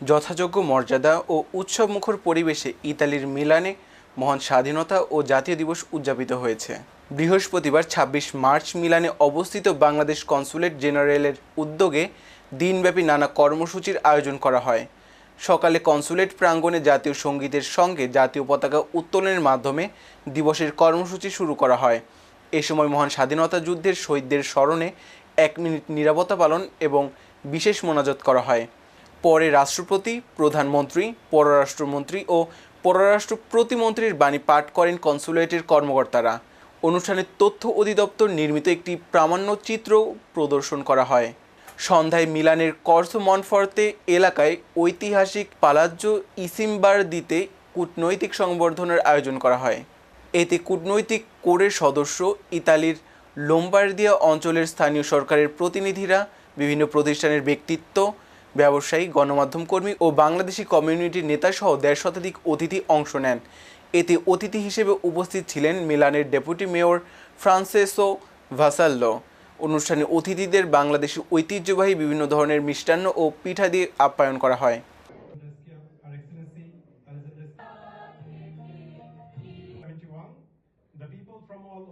যথাযোগ্য মর্যাদা ও উৎসবমুখর পরিবেশে ইতালির মিলানে মহান স্বাধীনতা ও জাতীয় দিবস উদযাপিত হয়েছে। বৃহস্পতিবার ২৬ মার্চ মিলানে অবস্থিত বাংলাদেশ কনস্যুলেট জেনারেলের উদ্যোগে দিনব্যাপী নানা কর্মসূচির আয়োজন করা হয়। সকালে কনস্যুলেট প্রাঙ্গণে জাতীয় সঙ্গীতের সঙ্গে জাতীয় পতাকা উত্তোলনের মাধ্যমে দিবসের কর্মসূচি শুরু করা হয়। এ সময় মহান স্বাধীনতা যুদ্ধের শহীদদের স্মরণে ১ মিনিট নীরবতা পালন এবং বিশেষ মোনাজাত করা হয়। পরে রাষ্ট্রপতি, প্রধানমন্ত্রী, পররাষ্ট্রমন্ত্রী ও পররাষ্ট্র প্রতিমন্ত্রীর বাণী পাঠ করেন কনস্যুলেটের কর্মকর্তারা। অনুষ্ঠানে তথ্য অধিদপ্তর নির্মিত একটি প্রামাণ্যচিত্র প্রদর্শন করা হয়। সন্ধ্যায় মিলানের কর্সো মনফর্তে এলাকায় ঐতিহাসিক পালাজ্জো ইসিমবার্দিতে কূটনৈতিক সংবর্ধনার আয়োজন করা হয়। এতে কূটনৈতিক কোরের সদস্য, ইতালির লোম্বার্দিয়া অঞ্চলের স্থানীয় সরকারের প্রতিনিধিরা, বিভিন্ন প্রতিষ্ঠানের ব্যক্তিত্ব, ব্যবসায়ী, গণমাধ্যম কর্মী ও বাংলাদেশি কমিউনিটির নেতাসহ ১৫০ শতাধিক অতিথি অংশ নেন। এতে অতিথি হিসেবে উপস্থিত ছিলেন মিলানের ডেপুটি মেয়র ফ্রান্সেসো ভাসাল্লো। অনুষ্ঠানে অতিথিদের বাংলাদেশি ঐতিহ্যবাহী বিভিন্ন ধরনের মিষ্টান্ন ও পিঠা দিয়ে আপ্যায়ন করা হয়। The people from all